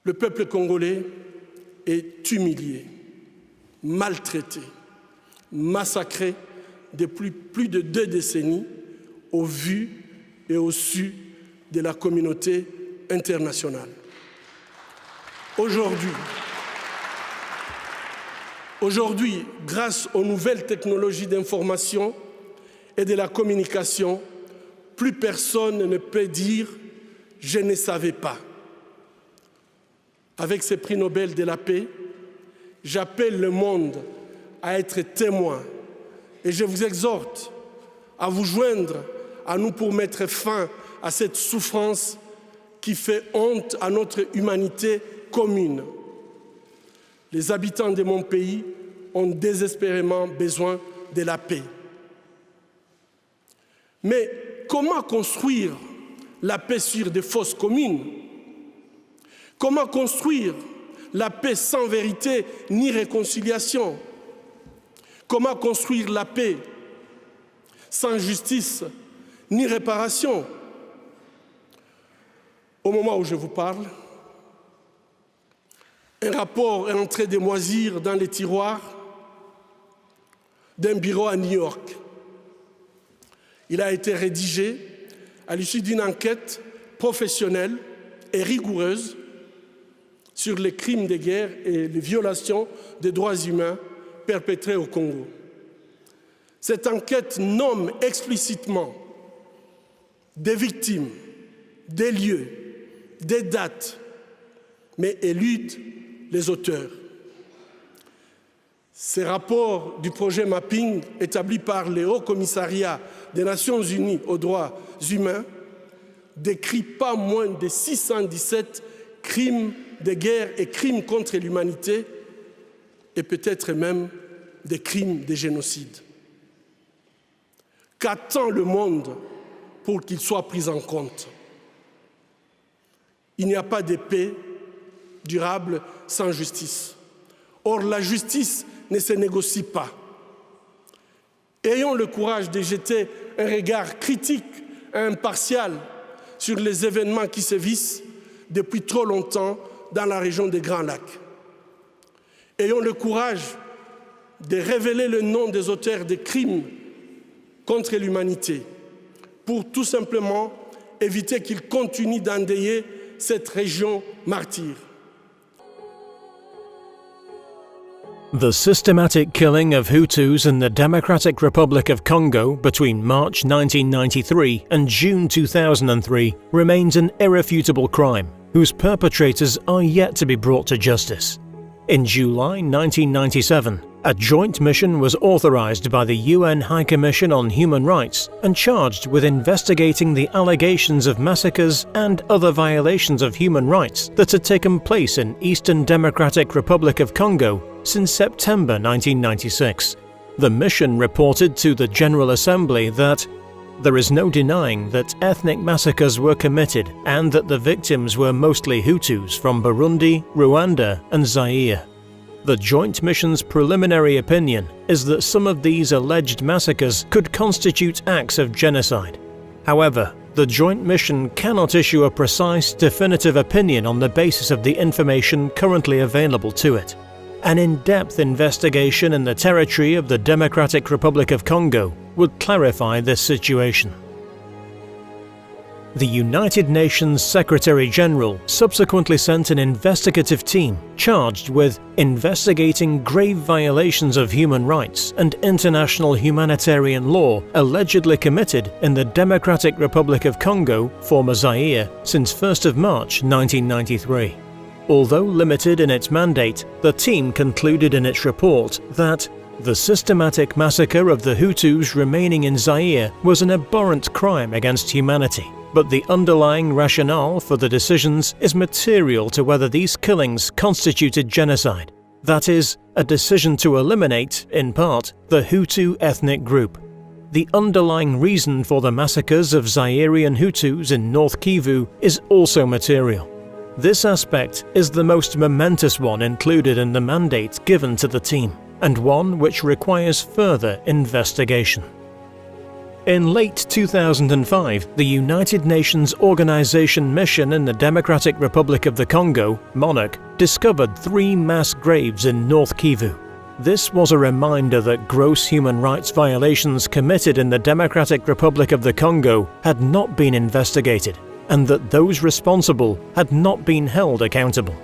Le peuple congolais est humilié, maltraité, massacré depuis plus de 2 décennies au vu et au su de la communauté internationale. Aujourd'hui, grâce aux nouvelles technologies d'information et de la communication, plus personne ne peut dire « je ne savais pas ». Avec ces prix Nobel de la paix, j'appelle le monde à être témoin et je vous exhorte à vous joindre à nous pour mettre fin à cette souffrance qui fait honte à notre humanité commune. Les habitants de mon pays ont désespérément besoin de la paix. Mais comment construire la paix sur des fausses communes? Comment construire la paix sans vérité ni réconciliation? Comment construire la paix sans justice ni réparation? Au moment où je vous parle, un rapport est en train de moisir dans les tiroirs d'un bureau à New York. Il a été rédigé à l'issue d'une enquête professionnelle et rigoureuse sur les crimes de guerre et les violations des droits humains perpétrés au Congo. Cette enquête nomme explicitement des victimes, des lieux, des dates, mais élude les auteurs. Ces rapports du projet Mapping, établi par le Haut Commissariat des Nations Unies aux droits humains, décrit pas moins de 617 crimes de guerre et crimes contre l'humanité, et peut-être même des crimes de génocide. Qu'attend le monde pour qu'il soit pris en compte? Il n'y a pas de paix durable sans justice. Or, la justice ne se négocie pas. Ayons le courage de jeter un regard critique et impartial sur les événements qui sévissent depuis trop longtemps dans la région des Grands Lacs. Ayons le courage de révéler le nom des auteurs des crimes contre l'humanité pour tout simplement éviter qu'ils continuent d'endeuiller cette région martyre. The systematic killing of Hutus in the Democratic Republic of Congo between March 1993 and June 2003 remains an irrefutable crime, whose perpetrators are yet to be brought to justice. In July 1997, a joint mission was authorized by the UN High Commission on Human Rights and charged with investigating the allegations of massacres and other violations of human rights that had taken place in Eastern Democratic Republic of Congo since September 1996. The mission reported to the General Assembly that there is no denying that ethnic massacres were committed and that the victims were mostly Hutus from Burundi, Rwanda and Zaire. The Joint Mission's preliminary opinion is that some of these alleged massacres could constitute acts of genocide. However, the Joint Mission cannot issue a precise, definitive opinion on the basis of the information currently available to it. An in-depth investigation in the territory of the Democratic Republic of Congo would clarify this situation. The United Nations Secretary-General subsequently sent an investigative team charged with investigating grave violations of human rights and international humanitarian law allegedly committed in the Democratic Republic of Congo, former Zaire, since 1st of March 1993. Although limited in its mandate, the team concluded in its report that the systematic massacre of the Hutus remaining in Zaire was an abhorrent crime against humanity, but the underlying rationale for the decisions is material to whether these killings constituted genocide. That is, a decision to eliminate, in part, the Hutu ethnic group. The underlying reason for the massacres of Zairian Hutus in North Kivu is also material. This aspect is the most momentous one included in the mandate given to the team, and one which requires further investigation. In late 2005, the United Nations Organization mission in the Democratic Republic of the Congo, MONUC, discovered 3 mass graves in North Kivu. This was a reminder that gross human rights violations committed in the Democratic Republic of the Congo had not been investigated, and that those responsible had not been held accountable.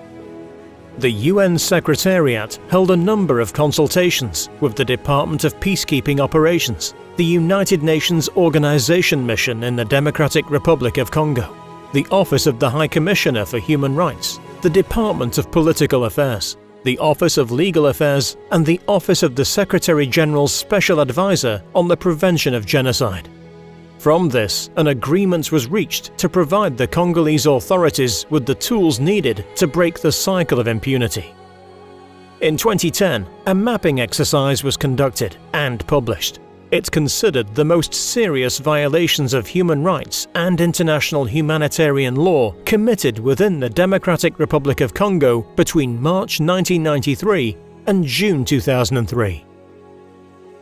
The UN Secretariat held a number of consultations with the Department of Peacekeeping Operations, the United Nations Organization mission in the Democratic Republic of Congo, the Office of the High Commissioner for Human Rights, the Department of Political Affairs, the Office of Legal Affairs, and the Office of the Secretary General's Special Advisor on the Prevention of Genocide. From this, an agreement was reached to provide the Congolese authorities with the tools needed to break the cycle of impunity. In 2010, a mapping exercise was conducted and published. It's considered the most serious violations of human rights and international humanitarian law committed within the Democratic Republic of Congo between March 1993 and June 2003.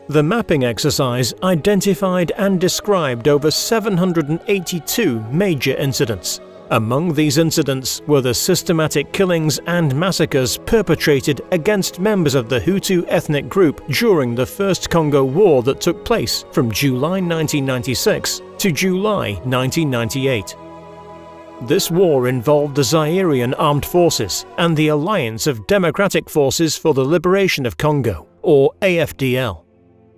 The mapping exercise identified and described over 782 major incidents. Among these incidents were the systematic killings and massacres perpetrated against members of the Hutu ethnic group during the First Congo War that took place from July 1996 to July 1998. This war involved the Zairian Armed Forces and the Alliance of Democratic Forces for the Liberation of Congo, or AFDL.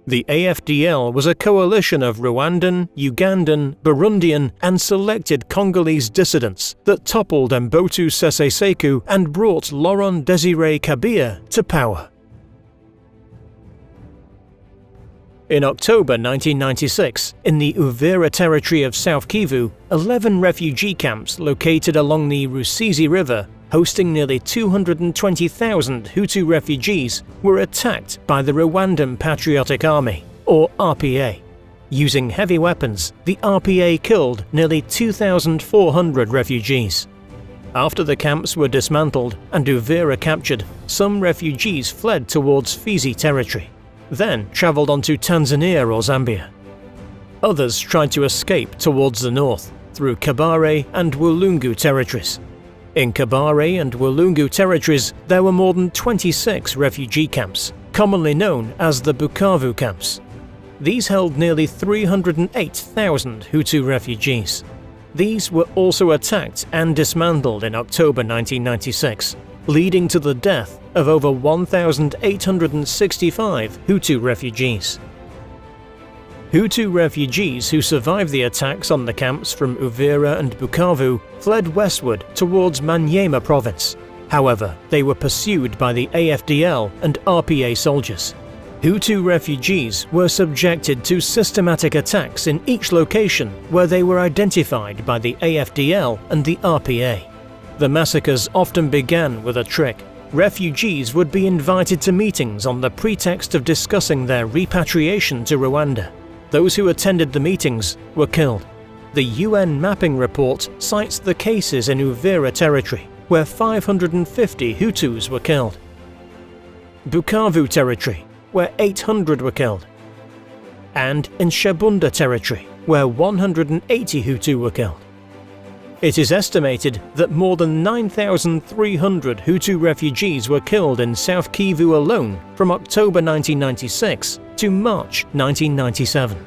The AFDL was a coalition of Rwandan, Ugandan, Burundian, and selected Congolese dissidents that toppled Mobutu Sese Seko and brought Laurent Désiré Kabila to power. In October 1996, in the Uvira territory of South Kivu, 11 refugee camps located along the Rusizi River, hosting nearly 220,000 Hutu refugees, were attacked by the Rwandan Patriotic Army, or RPA. Using heavy weapons, the RPA killed nearly 2,400 refugees. After the camps were dismantled and Uvira captured, some refugees fled towards Fizi territory, then travelled on to Tanzania or Zambia. Others tried to escape towards the north, through Kabare and Walungu territories. In Kabare and Walungu territories, there were more than 26 refugee camps, commonly known as the Bukavu camps. These held nearly 308,000 Hutu refugees. These were also attacked and dismantled in October 1996, leading to the death of over 1,865 Hutu refugees. Hutu refugees who survived the attacks on the camps from Uvira and Bukavu fled westward towards Maniema province. However, they were pursued by the AFDL and RPA soldiers. Hutu refugees were subjected to systematic attacks in each location where they were identified by the AFDL and the RPA. The massacres often began with a trick. Refugees would be invited to meetings on the pretext of discussing their repatriation to Rwanda. Those who attended the meetings were killed. The UN mapping report cites the cases in Uvira territory, where 550 Hutus were killed. Bukavu territory, where 800 were killed. And in Shabunda territory, where 180 Hutu were killed. It is estimated that more than 9,300 Hutu refugees were killed in South Kivu alone from October 1996 to March 1997.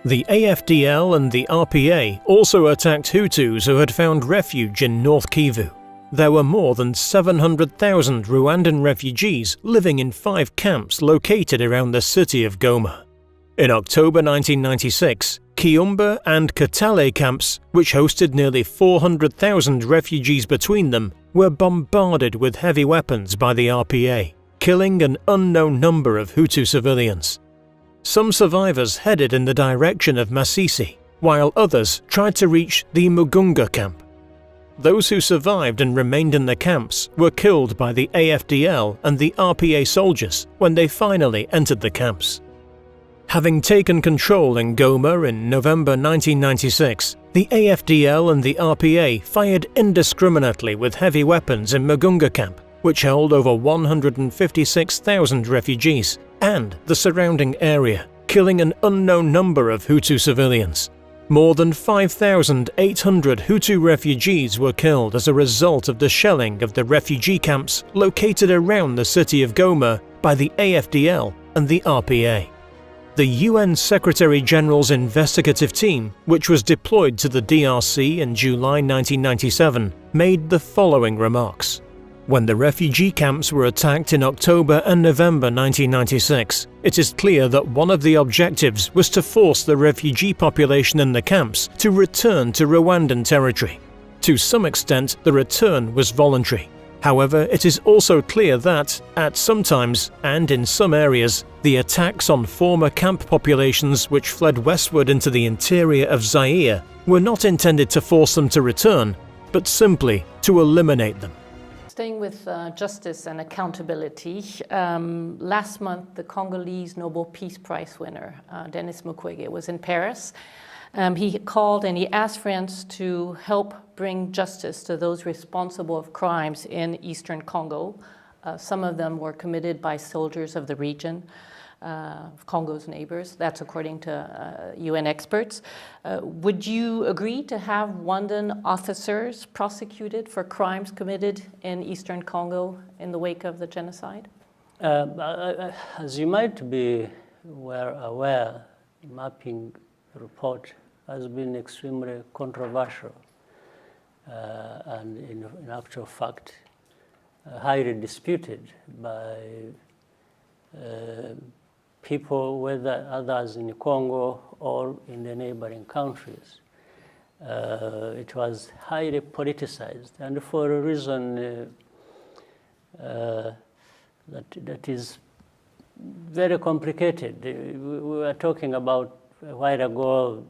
The AFDL and the RPA also attacked Hutus who had found refuge in North Kivu. There were more than 700,000 Rwandan refugees living in 5 camps located around the city of Goma. In October 1996, Kiumba and Katale camps, which hosted nearly 400,000 refugees between them, were bombarded with heavy weapons by the RPA, killing an unknown number of Hutu civilians. Some survivors headed in the direction of Masisi, while others tried to reach the Mugunga camp. Those who survived and remained in the camps were killed by the AFDL and the RPA soldiers when they finally entered the camps. Having taken control in Goma in November 1996, the AFDL and the RPA fired indiscriminately with heavy weapons in Mugunga camp, which held over 156,000 refugees, and the surrounding area, killing an unknown number of Hutu civilians. More than 5,800 Hutu refugees were killed as a result of the shelling of the refugee camps located around the city of Goma by the AFDL and the RPA. The UN Secretary-General's investigative team, which was deployed to the DRC in July 1997, made the following remarks. When the refugee camps were attacked in October and November 1996, it is clear that one of the objectives was to force the refugee population in the camps to return to Rwandan territory. To some extent, the return was voluntary. However, it is also clear that, at some times and in some areas, the attacks on former camp populations which fled westward into the interior of Zaire were not intended to force them to return, but simply to eliminate them. Staying with justice and accountability, last month the Congolese Nobel Peace Prize winner, Denis Mukwege, was in Paris. He called and he asked France to help bring justice to those responsible of crimes in Eastern Congo. Some of them were committed by soldiers of the region, of Congo's neighbors. That's according to UN experts. Would you agree to have Rwandan officers prosecuted for crimes committed in Eastern Congo in the wake of the genocide? As you might be aware, the mapping report has been extremely controversial and in actual fact highly disputed by people, whether others in Congo or in the neighboring countries. It was highly politicized, and for a reason that is very complicated. We were talking about a while ago,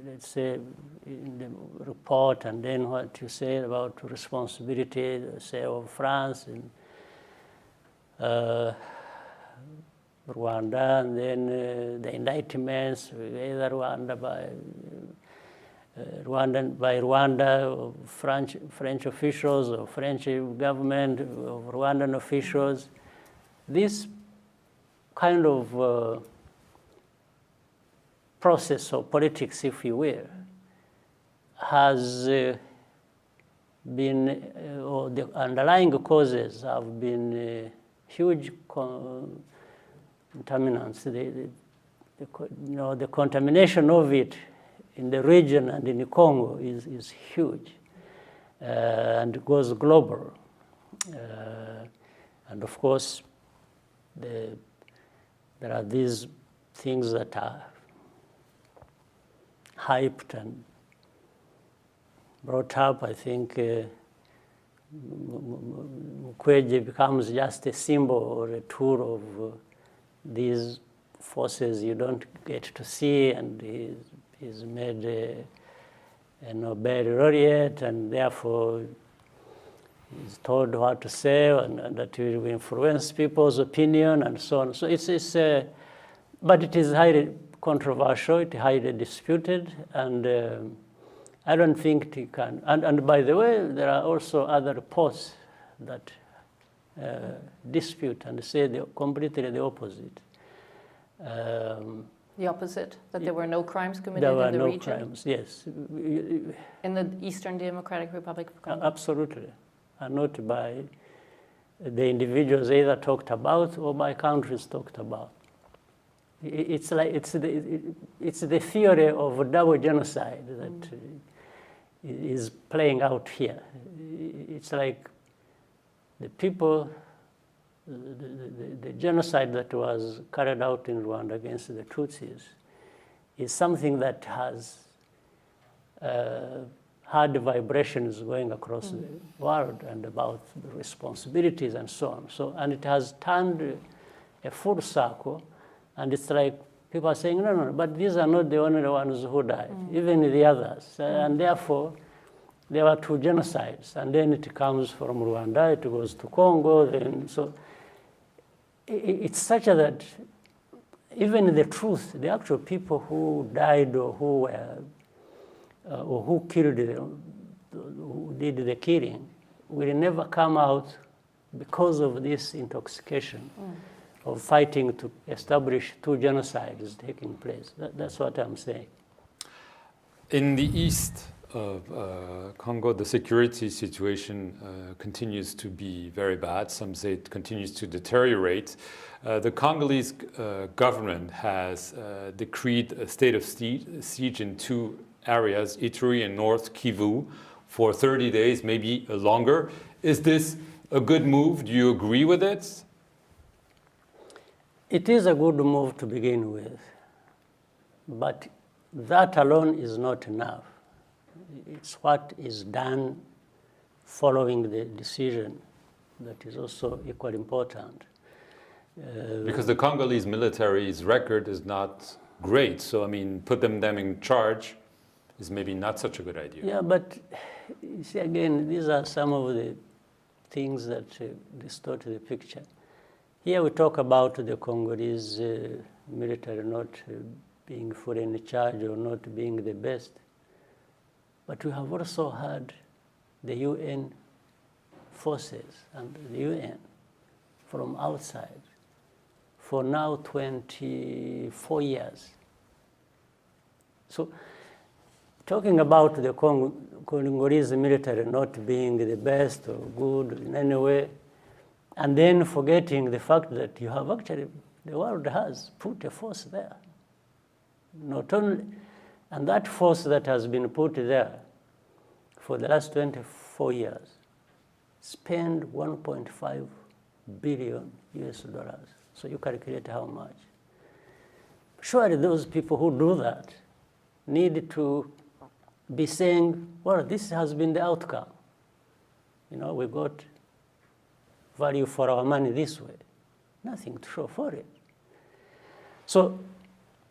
let's say, in the report, and then what you say about responsibility, say, of France and Rwanda, and then the indictments, either Rwanda by Rwanda, or French officials, or French government, or Rwandan officials. This kind of process of politics, if you will, has been, or the underlying causes have been huge contaminants. The contamination of it in the region and in the Congo is huge, and it goes global. And of course, there are these things that are hyped and brought up. I think Mukwege becomes just a symbol or a tool of these forces you don't get to see, and he's made a Nobel laureate, and therefore he's told what to say, and that he will influence people's opinion and so on. So but it is highly controversial, it's highly disputed, and I don't think it can. And by the way, there are also other reports that dispute and say completely the opposite. The opposite? That there were no crimes committed in the region? There were no crimes, yes. In the Eastern Democratic Republic of Congo? Absolutely. And not by the individuals either talked about or by countries talked about. It's like it's the theory of a double genocide that is playing out here. It's like the people, the genocide that was carried out in Rwanda against the Tutsis is something that has had vibrations going across the world and about the responsibilities and so on. So, and it has turned a full circle, and it's like people are saying, no, but these are not the only ones who died, even the others. And therefore, there were two genocides, and then it comes from Rwanda, it goes to Congo, then so it's such that even the truth, the actual people who died or who were or who killed, who did the killing, will never come out because of this intoxication of fighting to establish two genocides taking place. That's what I'm saying. In the east of Congo, the security situation continues to be very bad. Some say it continues to deteriorate. The Congolese government has decreed a state of siege in two areas, Ituri and North Kivu, for 30 days, maybe longer. Is this a good move? Do you agree with it? It is a good move to begin with, but that alone is not enough. It's what is done following the decision that is also equally important. Because the Congolese military's record is not great, so I mean, put them in charge is maybe not such a good idea. Yeah, but you see, again, these are some of the things that distort the picture. Here we talk about the Congolese military not being fully in charge or not being the best. But we have also had the UN forces and the UN from outside for now 24 years. So talking about the Congolese military not being the best or good in any way, and then forgetting the fact that you have actually, the world has put a force there. Not only, and that force that has been put there for the last 24 years spend 1.5 billion US dollars. So you calculate how much. Surely those people who do that need to be saying, well, this has been the outcome. You know, we got value for our money this way. Nothing to show for it. So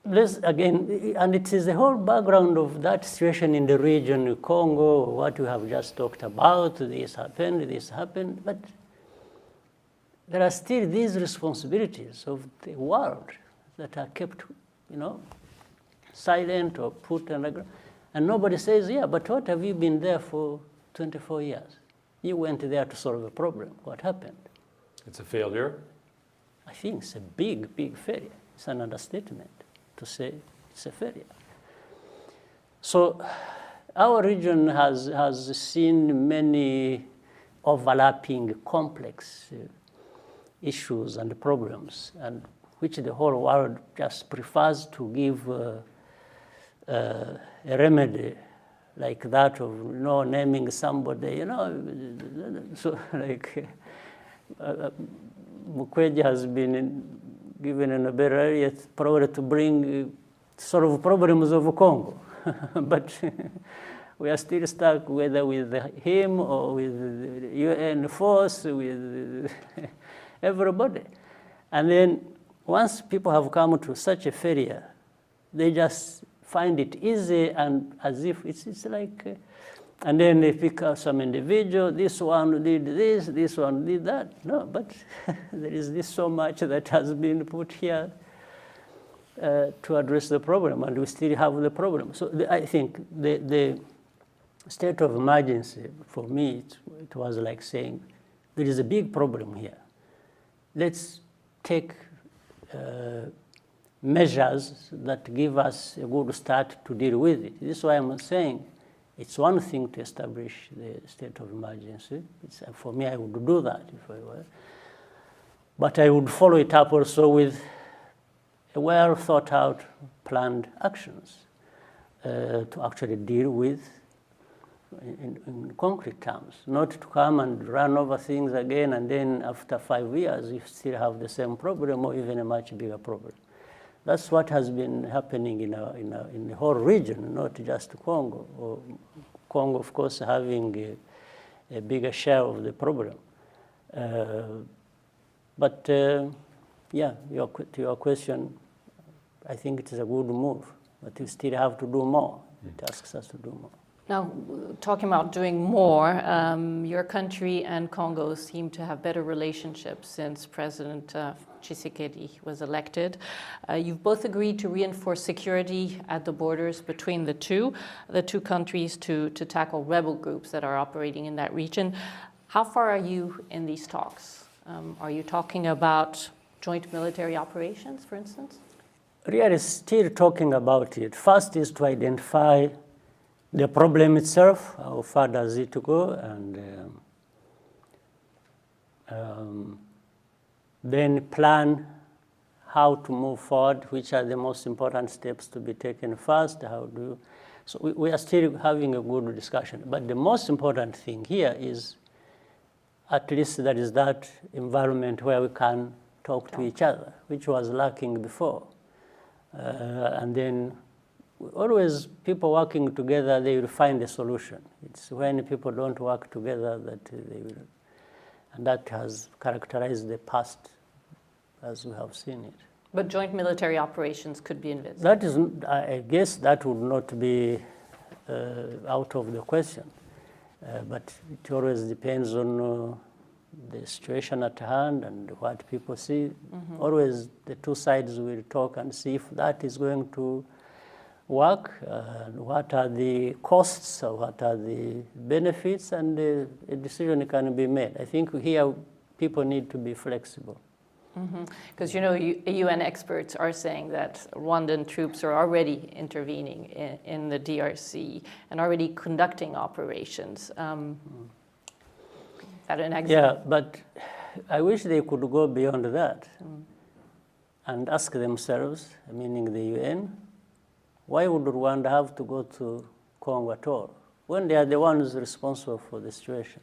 this again, and it is the whole background of that situation in the region, Congo, what we have just talked about, this happened, but there are still these responsibilities of the world that are kept, you know, silent or put underground. And nobody says, yeah, but what have you been there for 24 years? You went there to solve a problem. What happened? It's a failure? I think it's a big, big failure. It's an understatement to say it's a failure. So our region has seen many overlapping complex issues and problems, and which the whole world just prefers to give a remedy like that of, you know, naming somebody, you know. So like Mukwege has been given a Nobel laureate probably to bring solve problems of Congo, but we are still stuck whether with him or with the UN force, with everybody. And then once people have come to such a failure, they just find it easy and as if it's like, and then they pick out some individual, this one did this one did that. No, but there is this so much that has been put here to address the problem, and we still have the problem. So I think the state of emergency, for me, it was like saying, there is a big problem here. Let's take measures that give us a good start to deal with it. This is why I'm saying it's one thing to establish the state of emergency. For me, I would do that if I were. But I would follow it up also with a well thought out, planned actions to actually deal with in concrete terms, not to come and run over things again and then after 5 years you still have the same problem or even a much bigger problem. That's what has been happening in the whole region, not just Congo. Or Congo, of course, having a bigger share of the problem. But yeah, to your question, I think it is a good move, but we still have to do more. It asks us to do more. Now, talking about doing more, your country and Congo seem to have better relationships since President Tshisekedi was elected. You've both agreed to reinforce security at the borders between the two countries to tackle rebel groups that are operating in that region. How far are you in these talks? Are you talking about joint military operations, for instance? We are still talking about it. First is to identify the problem itself, how far does it go, and then plan how to move forward, which are the most important steps to be taken first, so we are still having a good discussion. But the most important thing here is at least there is that environment where we can talk to each other, which was lacking before. And then always people working together, they will find a solution. It's when people don't work together that they will, and that has characterized the past as we have seen it. But joint military operations could be envisaged. That is, I guess that would not be out of the question. But it always depends on the situation at hand and what people see. Mm-hmm. Always the two sides will talk and see if that is going to work, what are the costs, or what are the benefits, and a decision can be made. I think here people need to be flexible. Because, UN experts are saying that Rwandan troops are already intervening in the DRC and already conducting operations. Is that an example? Yeah, but I wish they could go beyond that and ask themselves, meaning the UN, why would Rwanda have to go to Congo at all when they are the ones responsible for the situation?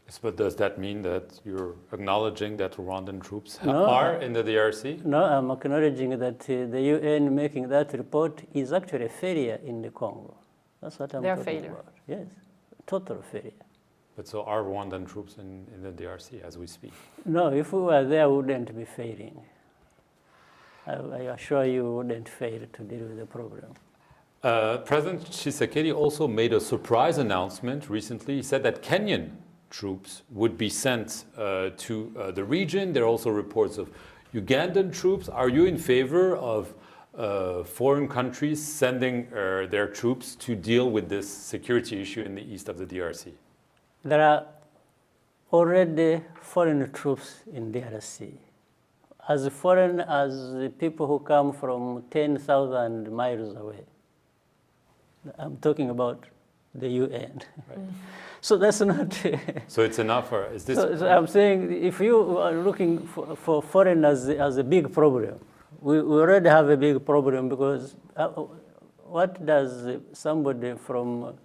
Yes, but does that mean that you're acknowledging that Rwandan troops are in the DRC? No, I'm acknowledging that the UN making that report is actually a failure in the Congo. That's what I'm talking about. Yes, total failure. But so are Rwandan troops in the DRC as we speak? No, if we were there, we wouldn't be failing. I assure you we wouldn't fail to deal with the problem. President Tshisekedi also made a surprise announcement recently. He said that Kenyan troops would be sent to the region. There are also reports of Ugandan troops. Are you in favor of foreign countries sending their troops to deal with this security issue in the east of the DRC? There are already foreign troops in DRC. As foreign as the people who come from 10,000 miles away. I'm talking about the UN. Right. So that's not... So it's enough, or is this... So I'm saying, if you are looking for foreigners as a big problem, we already have a big problem, because what does somebody from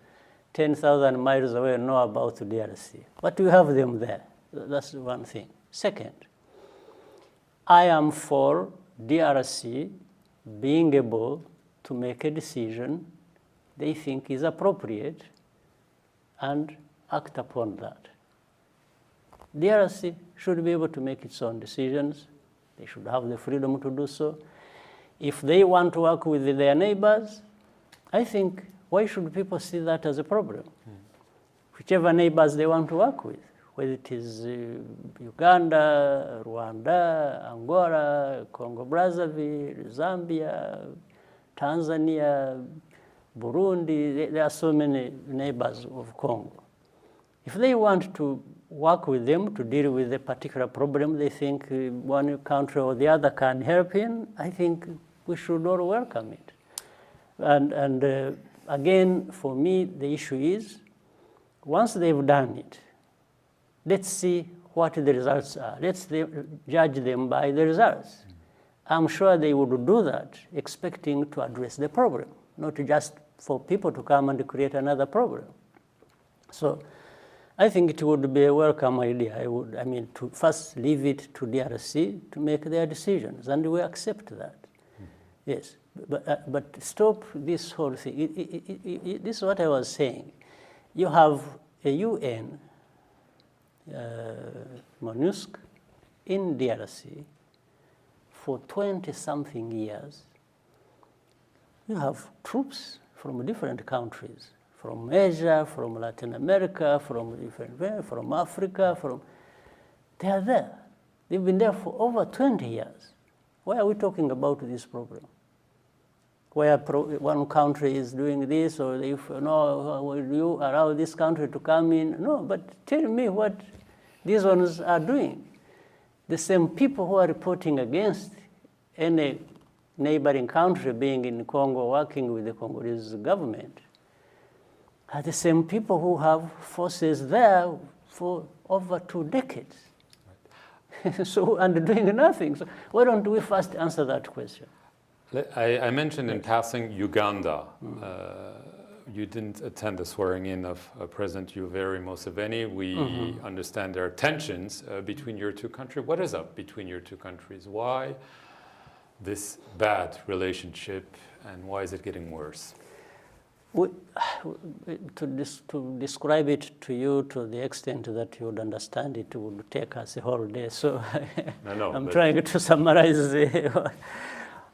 10,000 miles away know about the DRC? But we have them there. That's one thing. Second, I am for DRC being able to make a decision they think is appropriate and act upon that. DRC should be able to make its own decisions. They should have the freedom to do so. If they want to work with their neighbors, I think, why should people see that as a problem? Whichever neighbors they want to work with, whether it is Uganda, Rwanda, Angola, Congo Brazzaville, Zambia, Tanzania, Burundi, there are so many neighbors of Congo. If they want to work with them to deal with a particular problem they think one country or the other can help in, I think we should all welcome it. And again, for me, the issue is, once they've done it, let's see what the results are. Let's judge them by the results. I'm sure they would do that, expecting to address the problem, not just for people to come and create another problem. So I think it would be a welcome idea. To first leave it to DRC to make their decisions, and we accept that. Yes, but stop this whole thing. This is what I was saying. You have a UN MONUSC in DRC for 20-something years. You have troops from different countries, from Asia, from Latin America, from Africa, they are there. They've been there for over 20 years. Why are we talking about this problem? Where one country is doing this, or if no, will you allow this country to come in? No, but tell me what these ones are doing. the same people who are reporting against any neighboring country being in Congo working with the Congolese government are the same people who have forces there for over 2 decades. Right. So, and doing nothing. So why don't we first answer that question? I mentioned in passing Uganda. You didn't attend the swearing-in of President Yoweri Museveni. We understand there are tensions between your two countries. What is up between your two countries? Why this bad relationship, and why is it getting worse? To describe it to you to the extent that you would understand it would take us a whole day. So I'm trying to summarize.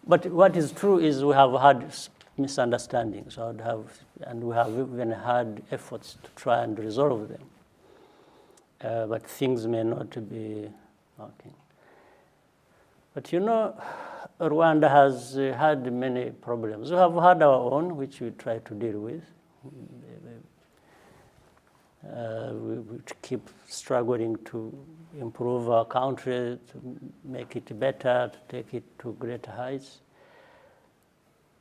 But what is true is we have had misunderstandings, and we have even had efforts to try and resolve them. But things may not be working. But you know, Rwanda has had many problems. We have had our own, which we try to deal with. We keep struggling to improve our country, to make it better, to take it to greater heights.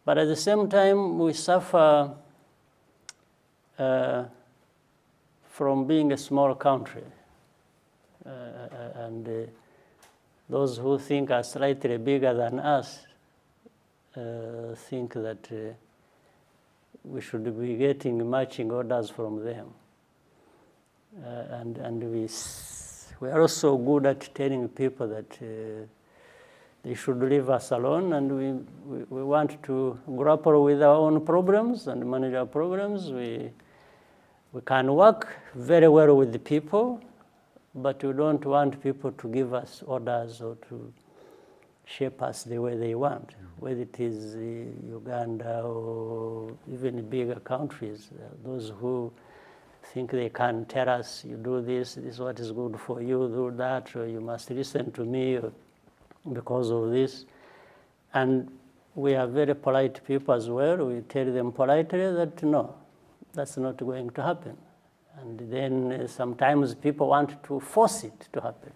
But at the same time, we suffer from being a small country. And those who think are slightly bigger than us think that we should be getting marching orders from them. And we are also good at telling people that they should leave us alone, and we want to grapple with our own problems and manage our problems. We can work very well with the people, but we don't want people to give us orders or to shape us the way they want, whether it is Uganda or even bigger countries. Those who think they can tell us, you do this, this is what is good for you, do that, or you must listen to me because of this. And we are very polite people as well. We tell them politely that no, that's not going to happen. And then sometimes people want to force it to happen.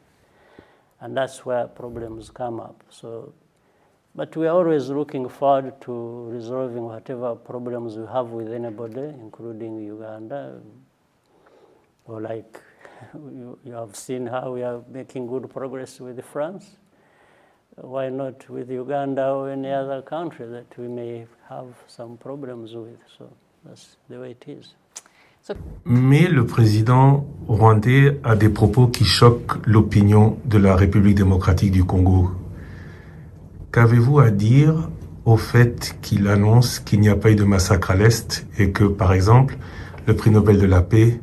And that's where problems come up. So, but we are always looking forward to resolving whatever problems we have with anybody, including Uganda. Or like you have seen how we are making good progress with France. Why not with Uganda or any other country that we may have some problems with? So that's the way it is. Mais le président rwandais a des propos qui choquent l'opinion de la République démocratique du Congo. Qu'avez-vous à dire au fait qu'il annonce qu'il n'y a pas eu de massacre à l'Est et que, par exemple, le prix Nobel de la paix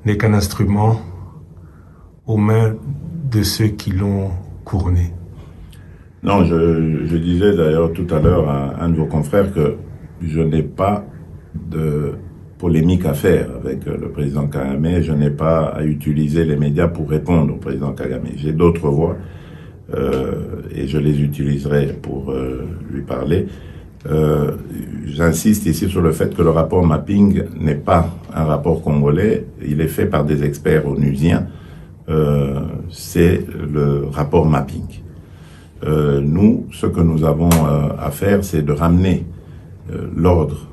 n'est qu'un instrument aux mains de ceux qui l'ont couronné? Non, je disais d'ailleurs tout à l'heure à un de vos confrères que je n'ai pas de polémique à faire avec le président Kagame. Je n'ai pas à utiliser les médias pour répondre au président Kagame. J'ai d'autres voies et je les utiliserai pour lui parler. J'insiste ici sur le fait que le rapport mapping n'est pas un rapport congolais. Il est fait par des experts onusiens. C'est le rapport mapping. Nous, ce que nous avons à faire, c'est de ramener l'ordre,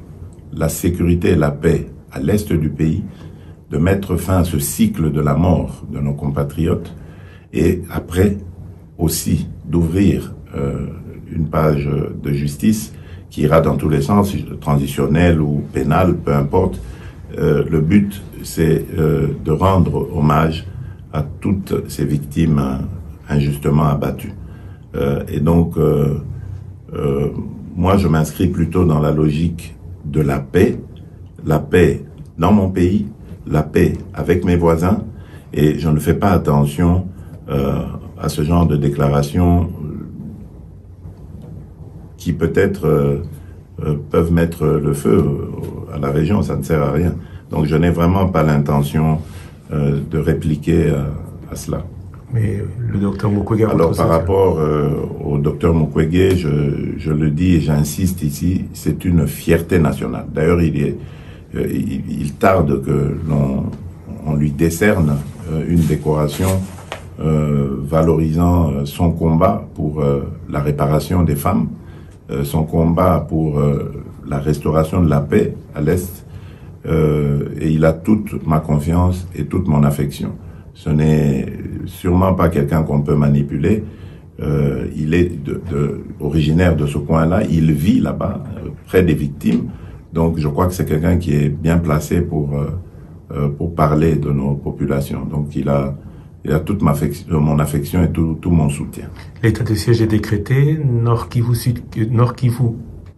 la sécurité et la paix à l'est du pays, de mettre fin à ce cycle de la mort de nos compatriotes et après aussi d'ouvrir une page de justice qui ira dans tous les sens, transitionnel ou pénal, peu importe. Le but, c'est de rendre hommage à toutes ces victimes injustement abattues. Et donc, moi, je m'inscris plutôt dans la logique de la paix dans mon pays, la paix avec mes voisins, et je ne fais pas attention à ce genre de déclarations qui peut-être peuvent mettre le feu à la région, ça ne sert à rien. Donc je n'ai vraiment pas l'intention de répliquer à cela. Mais le docteur Mukwege... Alors par rapport au docteur Mukwege, je le dis et j'insiste ici, c'est une fierté nationale. D'ailleurs, il tarde que l'on lui décerne une décoration valorisant son combat pour la réparation des femmes, son combat pour la restauration de la paix à l'Est, et il a toute ma confiance et toute mon affection. Ce n'est sûrement pas quelqu'un qu'on peut manipuler. Il est originaire de ce coin-là, il vit là-bas, près des victimes. Donc je crois que c'est quelqu'un qui est bien placé pour parler de nos populations. Donc il a toute mon affection et tout mon soutien. L'état de siège est décrété, Nord Kivu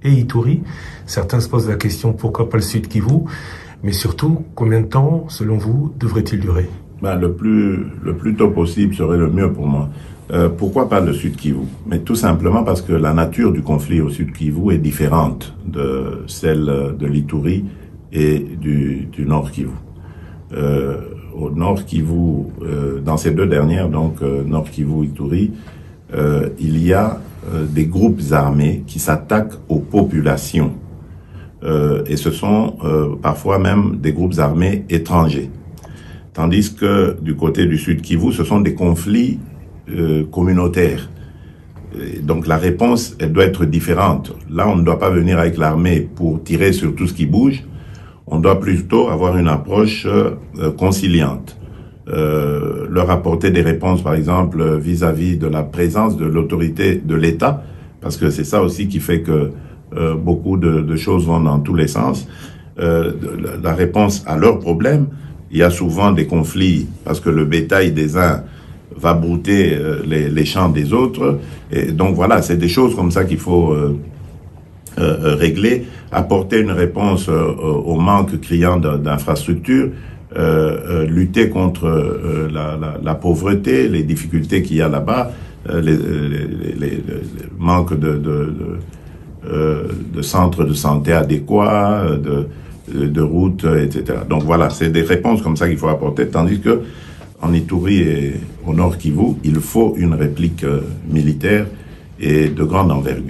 et Ituri. Certains se posent la question pourquoi pas le Sud Kivu, mais surtout combien de temps, selon vous, devrait-il durer? Le plus tôt possible serait le mieux pour moi. Pourquoi pas le Sud Kivu? Mais tout simplement parce que la nature du conflit au Sud Kivu est différente de celle de l'Ituri et du Nord Kivu. Au Nord Kivu, dans ces deux dernières, donc Nord Kivu, Ituri, il y a des groupes armés qui s'attaquent aux populations. Et ce sont parfois même des groupes armés étrangers. Tandis que du côté du Sud Kivu, ce sont des conflits communautaires. Et donc la réponse, elle doit être différente. Là, on ne doit pas venir avec l'armée pour tirer sur tout ce qui bouge. On doit plutôt avoir une approche conciliante. Leur apporter des réponses, par exemple, vis-à-vis de la présence de l'autorité de l'État, parce que c'est ça aussi qui fait que beaucoup de choses vont dans tous les sens. La réponse à leurs problèmes, il y a souvent des conflits, parce que le bétail des uns va brouter les champs des autres. Et donc voilà, c'est des choses comme ça qu'il faut régler, apporter une réponse au manque criant d'infrastructures, lutter contre la pauvreté, les difficultés qu'il y a là-bas, le manque de centres de santé adéquats, de routes, etc. Donc voilà, c'est des réponses comme ça qu'il faut apporter, tandis que en Ituri et au Nord Kivu, il faut une réplique militaire et de grande envergure.